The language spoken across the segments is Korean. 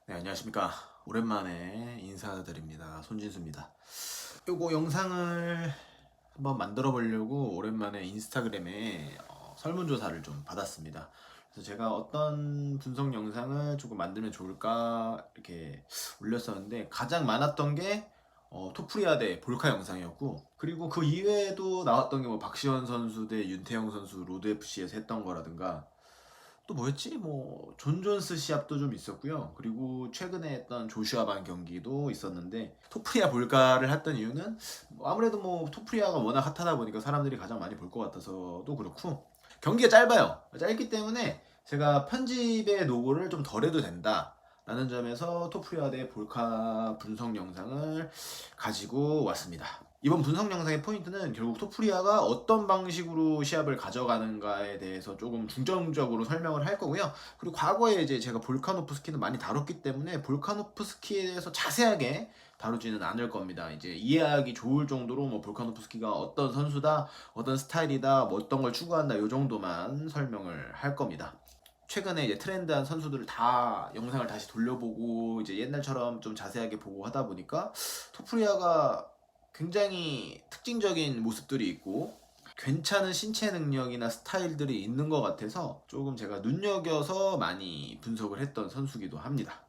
네, 안녕하십니까. 오랜만에 인사드립니다. 손진수입니다. 요거 영상을 한번 만들어 보려고 오랜만에 인스타그램에 설문조사를 좀 받았습니다. 그래서 제가 어떤 분석 영상을 조금 만들면 좋을까 이렇게 올렸었는데 가장 많았던 게 토프리아 대 볼카 영상이었고, 그리고 그 이외에도 나왔던 게 뭐 박시원 선수 대 윤태영 선수 로드 FC에서 했던 거라든가, 또 뭐였지? 뭐 존 존스 시합도 좀 있었고요. 그리고 최근에 했던 조슈아 반 경기도 있었는데, 토프리아 볼까를 했던 이유는 뭐 아무래도 뭐 토프리아가 워낙 핫하다 보니까 사람들이 가장 많이 볼 것 같아서도 그렇고, 경기가 짧아요. 짧기 때문에 제가 편집의 노고를 좀 덜 해도 된다 라는 점에서 토프리아 대 볼카 분석 영상을 가지고 왔습니다. 이번 분석 영상의 포인트는 결국 토프리아가 어떤 방식으로 시합을 가져가는가에 대해서 조금 중점적으로 설명을 할 거고요. 그리고 과거에 이제 제가 볼카노프스키는 많이 다뤘기 때문에 볼카노프스키에 대해서 자세하게 다루지는 않을 겁니다. 이제 이해하기 좋을 정도로 뭐 볼카노프스키가 어떤 선수다, 어떤 스타일이다, 뭐 어떤 걸 추구한다, 요 정도만 설명을 할 겁니다. 최근에 이제 트렌드한 선수들을 다 영상을 다시 돌려보고 이제 옛날처럼 좀 자세하게 보고 하다 보니까 토프리아가 굉장히 특징적인 모습들이 있고 괜찮은 신체 능력이나 스타일들이 있는 것 같아서 조금 제가 눈여겨서 많이 분석을 했던 선수기도 합니다.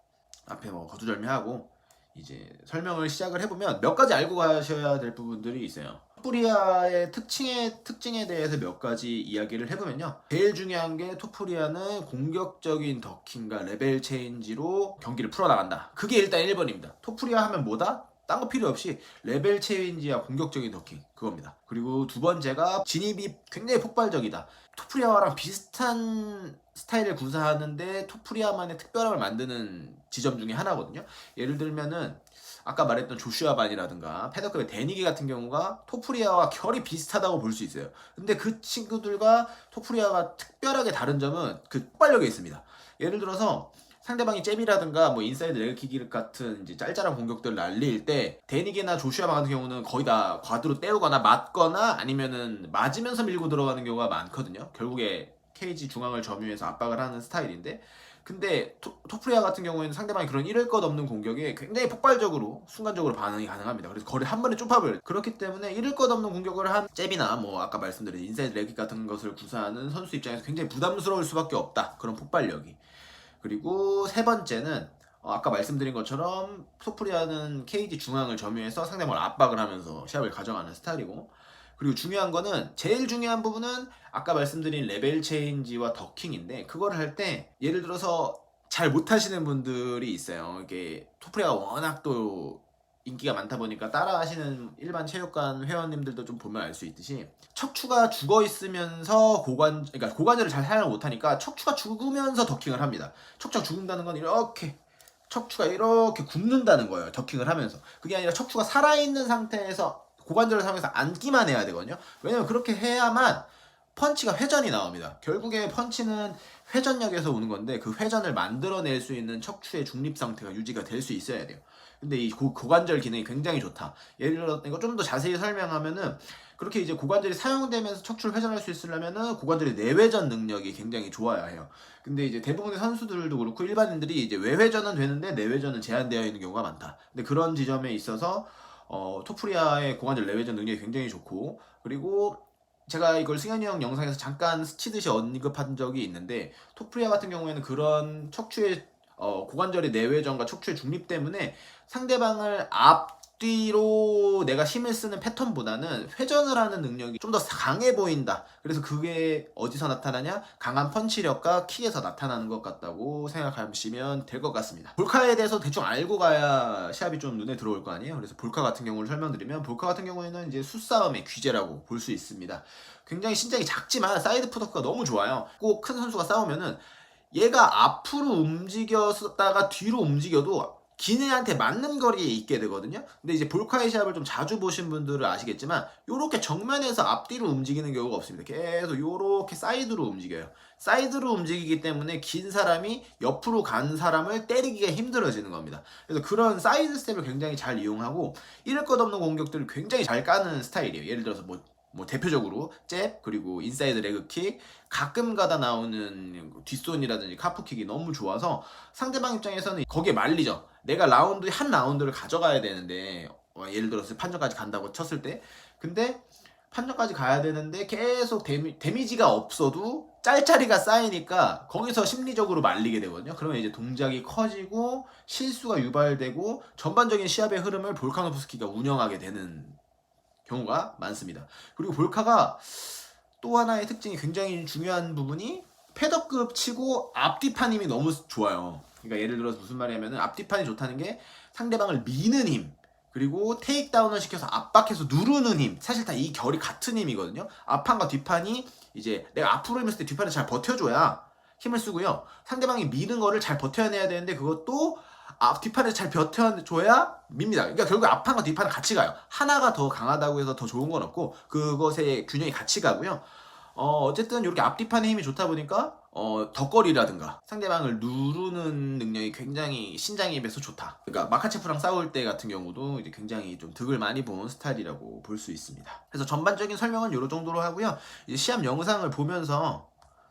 앞에 뭐 거두절미하고 이제 설명을 시작을 해보면 몇 가지 알고 가셔야 될 부분들이 있어요. 토프리아의 특징에 대해서 몇 가지 이야기를 해보면요. 제일 중요한 게 토프리아는 공격적인 더킹과 레벨 체인지로 경기를 풀어나간다. 그게 일단 1번입니다. 토프리아 하면 뭐다? 딴 거 필요 없이 레벨 체인지와 공격적인 더킹, 그겁니다. 그리고 두 번째가 진입이 굉장히 폭발적이다. 토프리아랑 비슷한 스타일을 구사하는데 토프리아만의 특별함을 만드는 지점 중에 하나거든요. 예를 들면은 아까 말했던 조슈아 반이라든가 패더급의 데니기 같은 경우가 토프리아와 결이 비슷하다고 볼 수 있어요. 근데 그 친구들과 토프리아가 특별하게 다른 점은 그 폭발력에 있습니다. 예를 들어서 상대방이 잽이라든가 뭐 인사이드 레그킥 같은 이제 짤짤한 공격들을 날릴 때 데니게나 조슈아 같은 경우는 거의 다 과드로 때우거나 맞거나 아니면은 맞으면서 밀고 들어가는 경우가 많거든요. 결국에 케이지 중앙을 점유해서 압박을 하는 스타일인데, 근데 토프리아 같은 경우에는 상대방이 그런 이럴 것 없는 공격에 굉장히 폭발적으로 순간적으로 반응이 가능합니다. 그래서 거리 한 번에 좁아버려요. 그렇기 때문에 이럴 것 없는 공격을 한 잽이나 뭐 아까 말씀드린 인사이드 레그킥 같은 것을 구사하는 선수 입장에서 굉장히 부담스러울 수밖에 없다, 그런 폭발력이. 그리고 세 번째는 아까 말씀드린 것처럼 토프리아는 KD 중앙을 점유해서 상대방을 압박을 하면서 시합을 가져가는 스타일이고, 그리고 중요한 거는 제일 중요한 부분은 아까 말씀드린 레벨 체인지와 더킹인데, 그거를 할 때 예를 들어서 잘 못하시는 분들이 있어요. 이게 토프리아가 워낙 또 인기가 많다 보니까 따라 하시는 일반 체육관 회원님들도 좀 보면 알 수 있듯이 척추가 죽어 있으면서 그러니까 고관절을 잘 사용을 못하니까 척추가 죽으면서 더킹을 합니다. 척추가 죽는다는 건 이렇게 척추가 이렇게 굽는다는 거예요. 더킹을 하면서. 그게 아니라 척추가 살아있는 상태에서 고관절을 사용해서 앉기만 해야 되거든요. 왜냐면 그렇게 해야만 펀치가 회전이 나옵니다. 결국에 펀치는 회전력에서 오는 건데, 그 회전을 만들어낼 수 있는 척추의 중립 상태가 유지가 될 수 있어야 돼요. 근데 이 고관절 기능이 굉장히 좋다. 예를 들어 이거 좀 더 자세히 설명하면은, 그렇게 이제 고관절이 사용되면서 척추를 회전할 수 있으려면은 고관절의 내회전 능력이 굉장히 좋아야 해요. 근데 이제 대부분의 선수들도 그렇고 일반인들이 이제 외회전은 되는데 내회전은 제한되어 있는 경우가 많다. 근데 그런 지점에 있어서 토프리아의 고관절 내회전 능력이 굉장히 좋고, 그리고 제가 이걸 승현이 형 영상에서 잠깐 스치듯이 언급한 적이 있는데, 토프리아 같은 경우에는 그런 척추의 고관절의 내외전과 척추의 중립 때문에 상대방을 앞뒤로 내가 힘을 쓰는 패턴보다는 회전을 하는 능력이 좀 더 강해 보인다. 그래서 그게 어디서 나타나냐? 강한 펀치력과 킥에서 나타나는 것 같다고 생각하시면 될 것 같습니다. 볼카에 대해서 대충 알고 가야 시합이 좀 눈에 들어올 거 아니에요. 그래서 볼카 같은 경우를 설명드리면, 볼카 같은 경우에는 이제 수싸움의 귀재라고 볼 수 있습니다. 굉장히 신장이 작지만 사이드 풋워크가 너무 좋아요. 꼭 큰 선수가 싸우면은 얘가 앞으로 움직였다가 뒤로 움직여도 기내한테 맞는 거리에 있게 되거든요. 근데 이제 볼카의 시합을 좀 자주 보신 분들은 아시겠지만 요렇게 정면에서 앞뒤로 움직이는 경우가 없습니다. 계속 요렇게 사이드로 움직여요. 사이드로 움직이기 때문에 긴 사람이 옆으로 간 사람을 때리기가 힘들어지는 겁니다. 그래서 그런 사이드 스텝을 굉장히 잘 이용하고 이럴 것 없는 공격들을 굉장히 잘 까는 스타일이에요. 예를 들어서 뭐 뭐 대표적으로 잽, 그리고 인사이드 레그킥, 가끔 가다 나오는 뒷손이라든지 카프킥이 너무 좋아서 상대방 입장에서는 거기에 말리죠. 내가 한 라운드를 가져가야 되는데 예를 들어서 판정까지 간다고 쳤을 때, 근데 판정까지 가야 되는데 계속 데미지가 없어도 짤짤이가 쌓이니까 거기서 심리적으로 말리게 되거든요. 그러면 이제 동작이 커지고 실수가 유발되고 전반적인 시합의 흐름을 볼카노프스키가 운영하게 되는 경우가 많습니다. 그리고 볼카가 또 하나의 특징이 굉장히 중요한 부분이 패더급 치고 앞뒤판 힘이 너무 좋아요. 그러니까 예를 들어서 무슨 말이냐면은 앞뒤판이 좋다는 게 상대방을 미는 힘, 그리고 테이크다운을 시켜서 압박해서 누르는 힘, 사실 다 이 결이 같은 힘이거든요. 앞판과 뒷판이 이제 내가 앞으로 힘을 쓸 때 뒷판을 잘 버텨줘야 힘을 쓰고요. 상대방이 미는 거를 잘 버텨내야 되는데 그것도 뒷판을 잘 버텨줘야 밉니다. 그러니까 결국 앞판과 뒷판은 같이 가요. 하나가 더 강하다고 해서 더 좋은 건 없고 그것의 균형이 같이 가고요. 어쨌든 이렇게 앞뒤판의 힘이 좋다 보니까 덧거리라든가 상대방을 누르는 능력이 굉장히 신장에 비해서 좋다. 그러니까 마카체프랑 싸울 때 같은 경우도 이제 굉장히 좀 득을 많이 본 스타일이라고 볼 수 있습니다. 그래서 전반적인 설명은 이 정도로 하고요. 이제 시합 영상을 보면서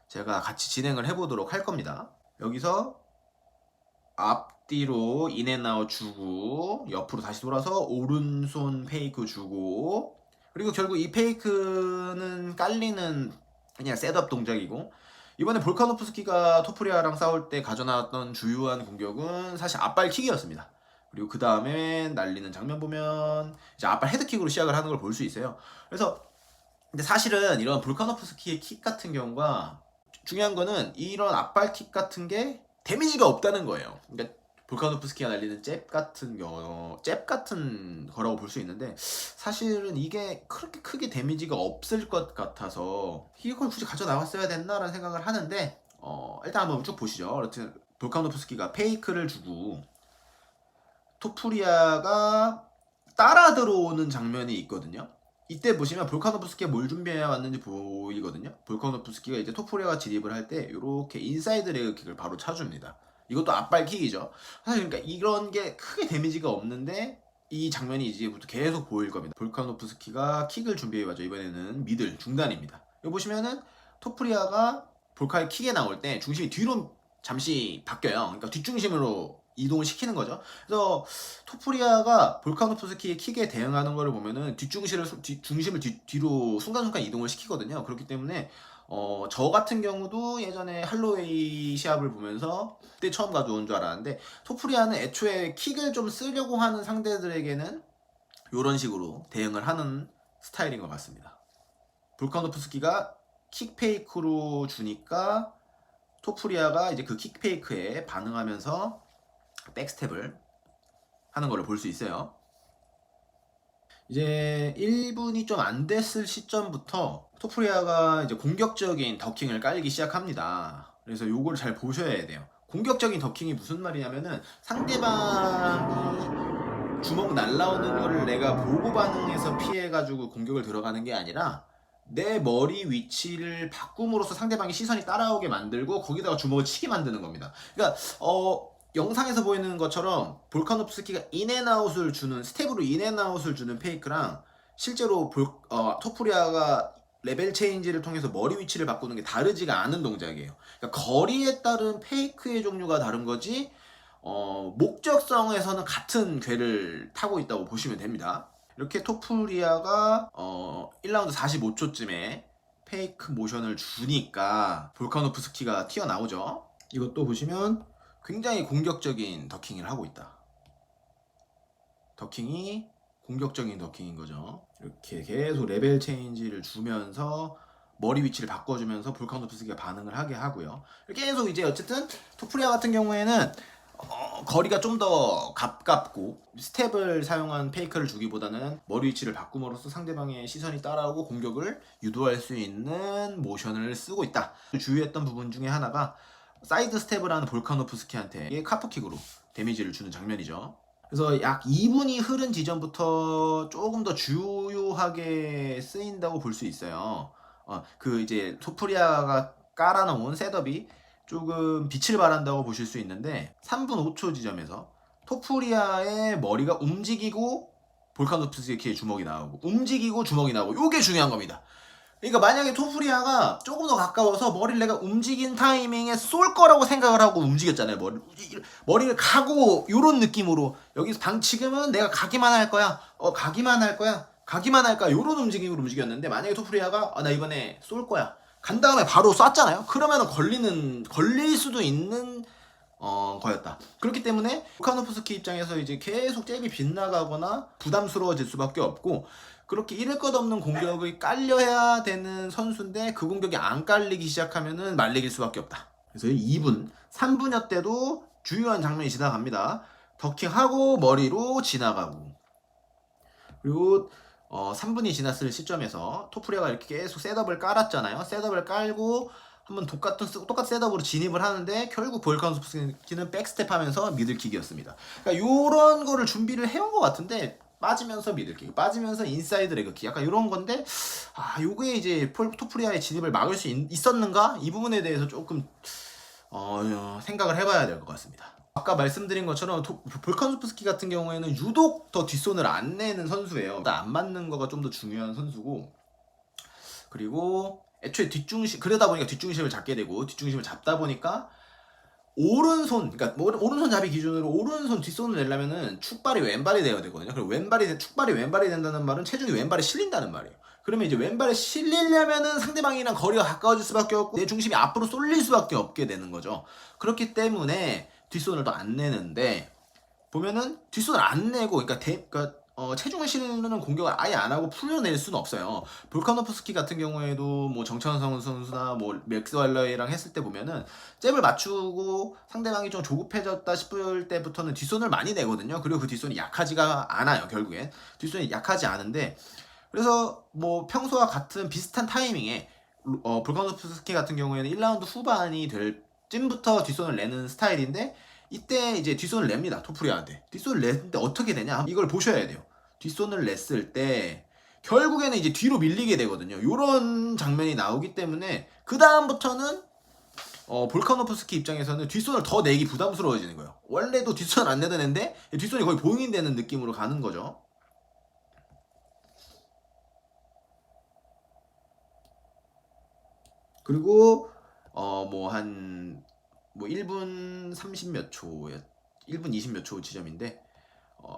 제가 같이 진행을 해보도록 할 겁니다. 여기서 앞뒤로 인앤아웃 주고 옆으로 다시 돌아서 오른손 페이크 주고, 그리고 결국 이 페이크는 깔리는 그냥 셋업 동작이고, 이번에 볼카노프스키가 토프리아랑 싸울 때 가져나왔던 주요한 공격은 사실 앞발 킥이었습니다. 그리고 그 다음에 날리는 장면 보면 이제 앞발 헤드킥으로 시작을 하는 걸 볼 수 있어요. 그래서 근데 사실은 이런 볼카노프스키의 킥 같은 경우가 중요한 거는 이런 앞발 킥 같은 게 데미지가 없다는 거예요. 그러니까 볼카노프스키가 날리는 잽 같은 거라고 볼 수 있는데 사실은 이게 그렇게 크게 데미지가 없을 것 같아서 이걸 굳이 가져 나왔어야 됐나라는 생각을 하는데 일단 한번 쭉 보시죠. 여튼 볼카노프스키가 페이크를 주고 토프리아가 따라 들어오는 장면이 있거든요. 이때 보시면 볼카노프스키가 뭘 준비해 왔는지 보이거든요. 볼카노프스키가 이제 토프리아가 진입을 할 때 이렇게 인사이드 레그킥을 바로 차줍니다. 이것도 앞발 킥이죠. 사실 그러니까 이런 게 크게 데미지가 없는데 이 장면이 이제부터 계속 보일 겁니다. 볼카노프스키가 킥을 준비해 왔죠. 이번에는 미들 중단입니다. 여기 보시면은 토프리아가 볼카의 킥에 나올 때 중심이 뒤로 잠시 바뀌어요. 그러니까 뒷중심으로 이동을 시키는 거죠. 그래서 토프리아가 볼카노프스키의 킥에 대응하는 거를 보면은 중심을 뒤로 순간순간 이동을 시키거든요. 그렇기 때문에 저 같은 경우도 예전에 할로웨이 시합을 보면서 그때 처음 가져온 줄 알았는데 토프리아는 애초에 킥을 좀 쓰려고 하는 상대들에게는 이런 식으로 대응을 하는 스타일인 것 같습니다. 볼카노프스키가 킥 페이크로 주니까 토프리아가 이제 그 킥 페이크에 반응하면서 백스텝을 하는 걸 볼 수 있어요. 이제 1분이 좀 안 됐을 시점부터 토프리아가 이제 공격적인 더킹을 깔기 시작합니다. 그래서 요걸 잘 보셔야 돼요. 공격적인 더킹이 무슨 말이냐면은 상대방이 주먹 날라오는 거를 내가 보고 반응해서 피해가지고 공격을 들어가는 게 아니라 내 머리 위치를 바꿈으로써 상대방이 시선이 따라오게 만들고 거기다가 주먹을 치게 만드는 겁니다. 그러니까 영상에서 보이는 것처럼 볼카노프스키가 인앤아웃을 주는 스텝으로 인앤아웃을 주는 페이크랑 실제로 토프리아가 레벨 체인지를 통해서 머리 위치를 바꾸는 게 다르지가 않은 동작이에요. 그러니까 거리에 따른 페이크의 종류가 다른 거지 목적성에서는 같은 궤를 타고 있다고 보시면 됩니다. 이렇게 토프리아가 1라운드 45초쯤에 페이크 모션을 주니까 볼카노프스키가 튀어나오죠. 이것도 보시면 굉장히 공격적인 더킹을 하고 있다. 더킹이 공격적인 더킹인 거죠. 이렇게 계속 레벨 체인지를 주면서 머리 위치를 바꿔주면서 볼카노프스키가 반응을 하게 하고요. 계속 이제 어쨌든 토프리아 같은 경우에는 거리가 좀 더 가깝고 스텝을 사용한 페이크를 주기보다는 머리 위치를 바꿈으로써 상대방의 시선이 따라오고 공격을 유도할 수 있는 모션을 쓰고 있다. 주의했던 부분 중에 하나가 사이드 스텝을 하는 볼카노프스키한테 카프킥으로 데미지를 주는 장면이죠. 그래서 약 2분이 흐른 지점부터 조금 더 주요하게 쓰인다고 볼 수 있어요. 그 이제 토프리아가 깔아놓은 셋업이 조금 빛을 발한다고 보실 수 있는데 3분 5초 지점에서 토프리아의 머리가 움직이고 볼카노프스키의 주먹이 나오고 움직이고 주먹이 나오고 요게 중요한 겁니다. 그러니까 만약에 토프리아가 조금 더 가까워서 머리를 내가 움직인 타이밍에 쏠 거라고 생각을 하고 움직였잖아요. 머리를 가고 요런 느낌으로 여기서 지금은 내가 가기만 할 거야. 가기만 할 거야. 가기만 할까 요런 움직임으로 움직였는데 만약에 토프리아가 나 이번에 쏠 거야. 간 다음에 바로 쐈잖아요. 그러면은 걸릴 수도 있는 거였다. 그렇기 때문에 볼카노프스키 입장에서 이제 계속 잽이 빗나가거나 부담스러워질 수밖에 없고 그렇게 이를 것 없는 공격을 깔려야 되는 선수인데 그 공격이 안 깔리기 시작하면은 말리길 수밖에 없다. 그래서 2분, 3분여 때도 주요한 장면이 지나갑니다. 더킹하고 머리로 지나가고 그리고 3분이 지났을 시점에서 토프리아가 이렇게 계속 셋업을 깔았잖아요. 셋업을 깔고 한번 똑같은 셋업으로 진입을 하는데 결국 볼카노프스키는 백스텝 하면서 미들킥이었습니다. 그러니까 요런 거를 준비를 해온 것 같은데 빠지면서 미들킥, 빠지면서 인사이드 레그킥 약간 이런 건데 요게 이제 토프리아의 진입을 막을 수 있었는가? 이 부분에 대해서 조금 생각을 해봐야 될 것 같습니다. 아까 말씀드린 것처럼 볼카노프스키 같은 경우에는 유독 더 뒷손을 안 내는 선수예요. 안 맞는 거가 좀 더 중요한 선수고 그리고 애초에 그러다 보니까 뒷중심을 잡게 되고 뒷중심을 잡다 보니까 오른손, 그러니까 오른손 잡이 기준으로 오른손 뒷손을 내려면은 축발이 왼발이 돼야 되거든요. 그리고 축발이 왼발이 된다는 말은 체중이 왼발에 실린다는 말이에요. 그러면 이제 왼발에 실리려면은 상대방이랑 거리가 가까워질 수밖에 없고 내 중심이 앞으로 쏠릴 수밖에 없게 되는 거죠. 그렇기 때문에 뒷손을 더 안 내는데 보면은 뒷손을 안 내고 그러니까 체중을 실는 공격을 아예 안 하고 풀려낼 수는 없어요. 볼카노프스키 같은 경우에도 뭐 정찬성 선수나 뭐 맥스 왈러이랑 했을 때 보면은 잽을 맞추고 상대방이 좀 조급해졌다 싶을 때부터는 뒷손을 많이 내거든요. 그리고 그 뒷손이 약하지가 않아요. 결국엔 뒷손이 약하지 않은데 그래서 뭐 평소와 같은 비슷한 타이밍에 볼카노프스키 같은 경우에는 1라운드 후반이 될 쯤부터 뒷손을 내는 스타일인데 이때 이제 뒷손을 냅니다. 토프리아한테. 뒷손을 냈는데 어떻게 되냐? 이걸 보셔야 돼요. 뒷손을 냈을 때 결국에는 이제 뒤로 밀리게 되거든요. 요런 장면이 나오기 때문에 그 다음부터는 볼카노프스키 입장에서는 뒷손을 더 내기 부담스러워지는 거예요. 원래도 뒷손을 안 내던 애인데 뒷손이 거의 봉인되는 느낌으로 가는 거죠. 그리고 뭐 1분 30 몇 초, 1분 20 몇 초 지점인데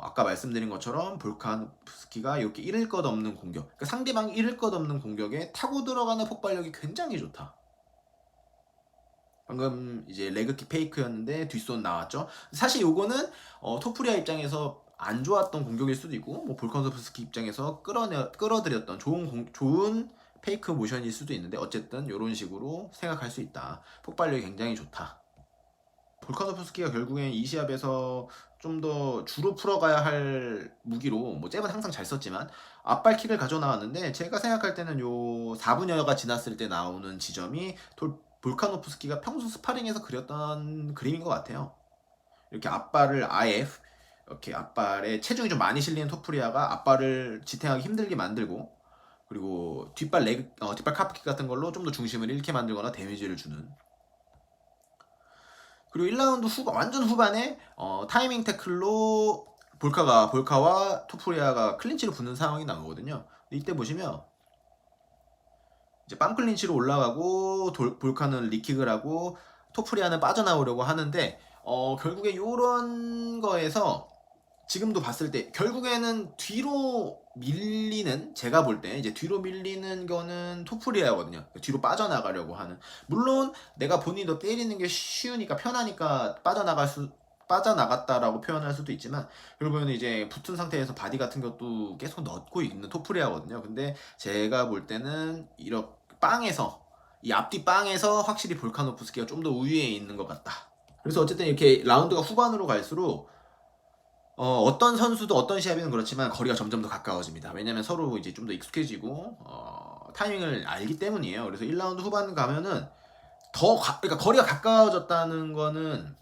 아까 말씀드린 것처럼 볼카노프스키가 이렇게 잃을 것 없는 공격, 그러니까 상대방이 잃을 것 없는 공격에 타고 들어가는 폭발력이 굉장히 좋다. 방금 이제 레그킥 페이크였는데 뒷손 나왔죠. 사실 요거는 토프리아 입장에서 안 좋았던 공격일 수도 있고 뭐 볼카노프스키 입장에서 끌어들였던 좋은 페이크 모션일 수도 있는데 어쨌든 이런 식으로 생각할 수 있다. 폭발력이 굉장히 좋다. 볼카노프스키가 결국엔 이 시합에서 좀 더 주로 풀어가야 할 무기로 뭐 잽은 항상 잘 썼지만 앞발킥을 가져 나왔는데 제가 생각할 때는 요 4분여가 지났을 때 나오는 지점이 볼카노프스키가 평소 스파링에서 그렸던 그림인 것 같아요. 이렇게 앞발을 이렇게 앞발에 체중이 좀 많이 실리는 토프리아가 앞발을 지탱하기 힘들게 만들고 그리고 뒷발 카프킥 같은 걸로 좀 더 중심을 잃게 만들거나 데미지를 주는. 그리고 1라운드 완전 후반에 타이밍 태클로 볼카와 토프리아가 클린치를 붙는 상황이 나오거든요. 이때 보시면 이제 빰 클린치로 올라가고 볼카는 리킥을 하고 토프리아는 빠져나오려고 하는데 결국에 이런 거에서 지금도 봤을 때 결국에는 뒤로 밀리는, 제가 볼 때 이제 뒤로 밀리는 거는 토프리아거든요. 뒤로 빠져나가려고 하는. 물론 내가 본인이 더 때리는 게 쉬우니까 편하니까 빠져나갔다라고 표현할 수도 있지만 결국에는 이제 붙은 상태에서 바디 같은 것도 계속 넣고 있는 토프리아거든요. 근데 제가 볼 때는 이렇게 이 앞뒤 빵에서 확실히 볼카노프스키가 좀 더 우위에 있는 것 같다. 그래서 어쨌든 이렇게 라운드가 후반으로 갈수록 어떤 선수도 어떤 시합이든 그렇지만 거리가 점점 더 가까워집니다. 왜냐면 서로 이제 좀 더 익숙해지고 타이밍을 알기 때문이에요. 그래서 1라운드 후반 가면은 그러니까 거리가 가까워졌다는 거는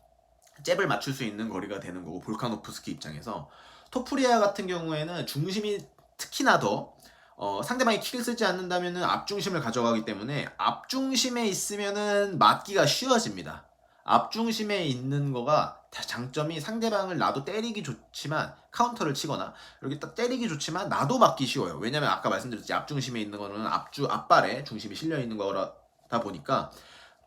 잽을 맞출 수 있는 거리가 되는 거고 볼카노프스키 입장에서 토프리아 같은 경우에는 중심이 특히나 더 상대방이 킥을 쓰지 않는다면은 앞중심을 가져가기 때문에 앞중심에 있으면은 맞기가 쉬워집니다. 앞중심에 있는 거가 장점이 상대방을 나도 때리기 좋지만 카운터를 치거나 이렇게 딱 때리기 좋지만 나도 맞기 쉬워요. 왜냐면 아까 말씀드렸지 앞중심에 있는 거는 앞발에 중심이 실려 있는 거다 보니까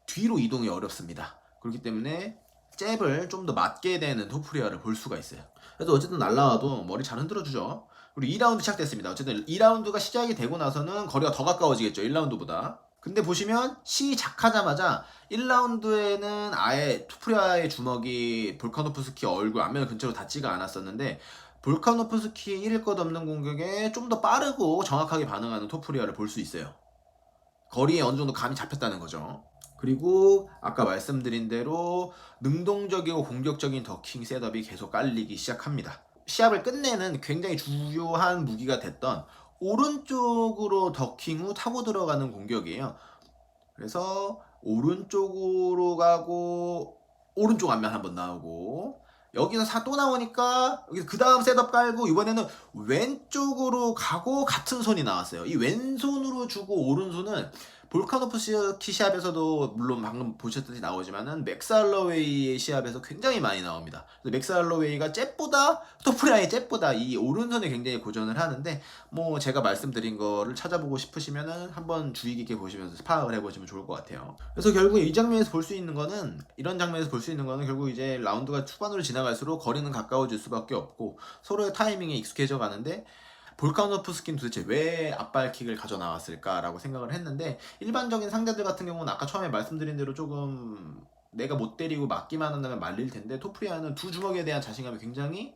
뒤로 이동이 어렵습니다. 그렇기 때문에 잽을 좀 더 맞게 되는 토프리아를 볼 수가 있어요. 그래서 어쨌든 날라와도 머리 잘 흔들어주죠. 그리고 2라운드 시작됐습니다. 어쨌든 2라운드가 시작이 되고 나서는 거리가 더 가까워지겠죠. 1라운드보다. 근데 보시면 시작하자마자 1라운드에는 아예 토프리아의 주먹이 볼카노프스키 얼굴 앞면 근처로 닿지가 않았었는데 볼카노프스키의 잃을 것 없는 공격에 좀 더 빠르고 정확하게 반응하는 토프리아를 볼 수 있어요. 거리에 어느 정도 감이 잡혔다는 거죠. 그리고 아까 말씀드린 대로 능동적이고 공격적인 더킹 셋업이 계속 깔리기 시작합니다. 시합을 끝내는 굉장히 주요한 무기가 됐던 오른쪽으로 더킹 후 타고 들어가는 공격이에요. 그래서 오른쪽으로 가고 오른쪽 앞면 한번 나오고 여기서 또 나오니까 여기서 그 다음 셋업 깔고 이번에는 왼쪽으로 가고 같은 손이 나왔어요. 이 왼손으로 주고 오른손은 볼카노프스키 시합에서도 물론 방금 보셨듯이 나오지만은 맥스 할러웨이의 시합에서 굉장히 많이 나옵니다. 그래서 맥스 할러웨이가 잽보다 토프리아의 잽보다 이 오른손에 굉장히 고전을 하는데 뭐 제가 말씀드린 거를 찾아보고 싶으시면은 한번 주의 깊게 보시면서 파악을 해보시면 좋을 것 같아요. 그래서 결국 이 장면에서 볼 수 있는 거는 이런 장면에서 볼 수 있는 거는 결국 이제 라운드가 초반으로 지나갈수록 거리는 가까워질 수밖에 없고 서로의 타이밍에 익숙해져 가는데 볼카노프스키는 도대체 왜 앞발킥을 가져 나왔을까라고 생각을 했는데 일반적인 상대들 같은 경우는 아까 처음에 말씀드린 대로 조금 내가 못 때리고 맞기만 한다면 말릴 텐데 토프리아는 두 주먹에 대한 자신감이 굉장히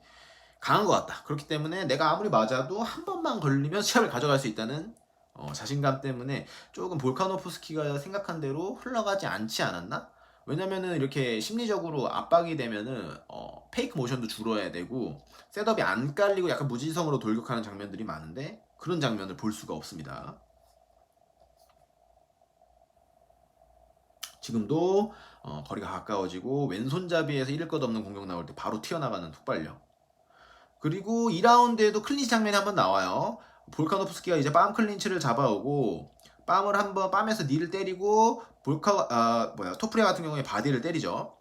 강한 것 같다. 그렇기 때문에 내가 아무리 맞아도 한 번만 걸리면 시합을 가져갈 수 있다는 자신감 때문에 조금 볼카노프스키가 생각한 대로 흘러가지 않지 않았나? 왜냐면은 이렇게 심리적으로 압박이 되면은 페이크 모션도 줄어야 되고 셋업이 안 깔리고 약간 무지성으로 돌격하는 장면들이 많은데 그런 장면을 볼 수가 없습니다. 지금도 거리가 가까워지고 왼손잡이에서 잃을 것 없는 공격 나올 때 바로 튀어나가는 툭발력. 그리고 2라운드에도 클린치 장면이 한번 나와요. 볼카노프스키가 이제 빰 클린치를 잡아오고 빰에서 니를 때리고 토프리아 같은 경우에 바디를 때리죠.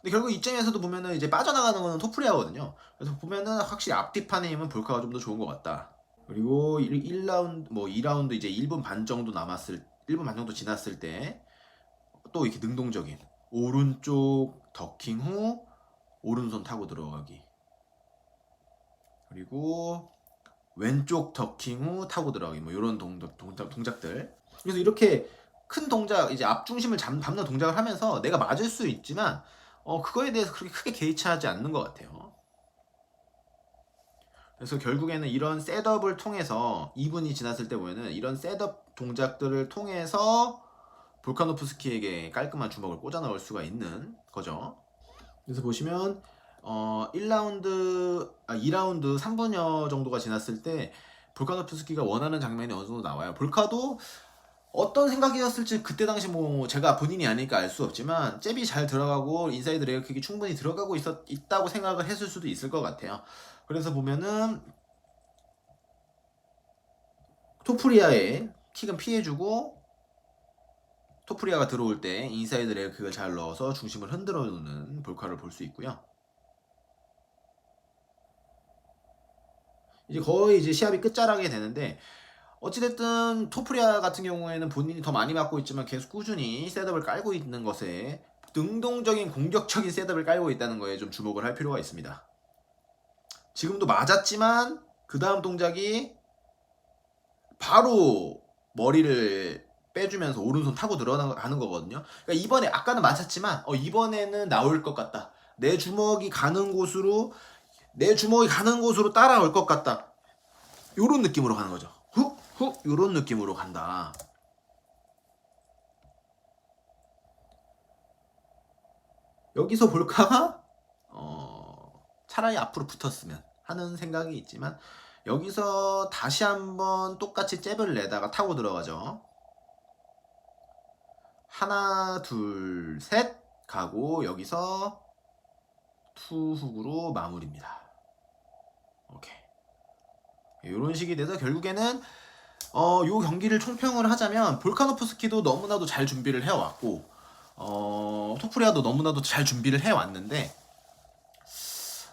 근데 결국 이점에서도 보면은 이제 빠져나가는 거는 토프리아거든요. 그래서 보면은 확실히 앞뒤판의 힘은 볼카가 좀 더 좋은 것 같다. 그리고 1라운드, 2라운드 이제 1분 반 정도 1분 반 정도 지났을 때 또 이렇게 능동적인 오른쪽 더킹 후 오른손 타고 들어가기. 그리고 왼쪽 더킹 후 타고 들어가기. 뭐 이런 동작들. 그래서 이렇게 큰 동작, 이제 앞중심을 잡는 동작을 하면서 내가 맞을 수 있지만 그거에 대해서 그렇게 크게 개의치하지 않는 것 같아요. 그래서 결국에는 이런 셋업을 통해서 2분이 지났을 때 보면은 이런 셋업 동작들을 통해서 볼카노프스키에게 깔끔한 주먹을 꽂아 넣을 수가 있는 거죠. 그래서 보시면 2라운드 3분여 정도가 지났을 때 볼카노프스키가 원하는 장면이 어느 정도 나와요. 볼카도 어떤 생각이었을지 그때 당시 뭐 제가 본인이 아니니까 알 수 없지만 잽이 잘 들어가고 인사이드 레그킥이 충분히 들어가고 있다고 생각을 했을 수도 있을 것 같아요. 그래서 보면은 토프리아의 킥은 피해주고 토프리아가 들어올 때 인사이드 레그킥을 잘 넣어서 중심을 흔들어 놓는 볼카를 볼 수 있고요. 이제 거의 이제 시합이 끝자락이 되는데 어찌됐든 토프리아 같은 경우에는 본인이 더 많이 맞고 있지만 계속 꾸준히 셋업을 깔고 있는 것에 능동적인 공격적인 셋업을 깔고 있다는 거에 좀 주목을 할 필요가 있습니다. 지금도 맞았지만 그 다음 동작이 바로 머리를 빼주면서 오른손 타고 들어가는 거거든요. 그러니까 이번에 아까는 맞았지만 이번에는 나올 것 같다. 내 주먹이 가는 곳으로 따라올 것 같다. 요런 느낌으로 가는 거죠. 훅 요런 느낌으로 간다. 여기서 볼카가 차라리 앞으로 붙었으면 하는 생각이 있지만 여기서 다시 한번 똑같이 잽을 내다가 타고 들어가죠. 하나 둘 셋 가고 여기서 투훅으로 마무리입니다. 오케이. 이런 식이 돼서 결국에는 요 경기를 총평을 하자면 볼카노프스키도 너무나도 잘 준비를 해왔고 토프리아도 너무나도 잘 준비를 해왔는데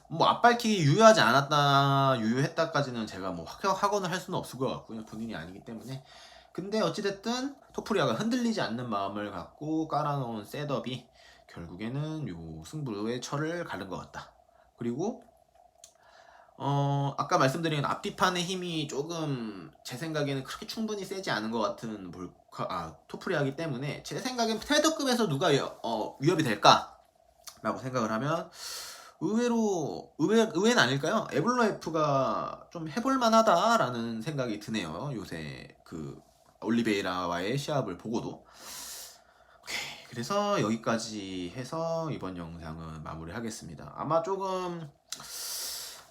뭐 앞밝히기 유효했다까지는 제가 뭐 확언을 할 수는 없을 것 같고요. 본인이 아니기 때문에. 근데 어찌됐든 토프리아가 흔들리지 않는 마음을 갖고 깔아놓은 셋업이 결국에는 요 승부의 철을 가른 것 같다. 그리고 아까 말씀드린 앞뒤판의 힘이 조금 제 생각에는 그렇게 충분히 세지 않은 것 같은 토프리아기 때문에 제 생각엔 트레더급에서 누가 위협이 될까? 라고 생각을 하면 의외는 아닐까요? 에블로 F가 좀 해볼만 하다라는 생각이 드네요. 요새 그 올리베이라와의 시합을 보고도. 오케이. 그래서 여기까지 해서 이번 영상은 마무리하겠습니다. 아마 조금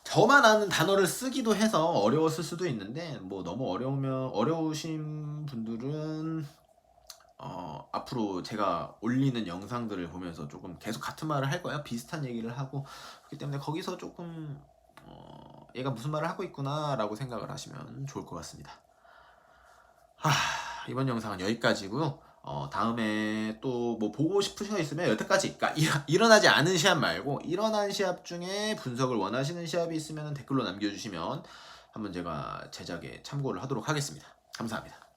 저만 아는 단어를 쓰기도 해서 어려웠을 수도 있는데 뭐 너무 어려우신 분들은 앞으로 제가 올리는 영상들을 보면서 조금 계속 같은 말을 할 거예요. 비슷한 얘기를 하고 그렇기 때문에 거기서 조금 얘가 무슨 말을 하고 있구나 라고 생각을 하시면 좋을 것 같습니다. 이번 영상은 여기까지고요. 다음에 또 뭐 보고 싶으신 거 있으면 여태까지 그러니까 일어나지 않은 시합 말고 일어난 시합 중에 분석을 원하시는 시합이 있으면 댓글로 남겨주시면 한번 제가 제작에 참고를 하도록 하겠습니다. 감사합니다.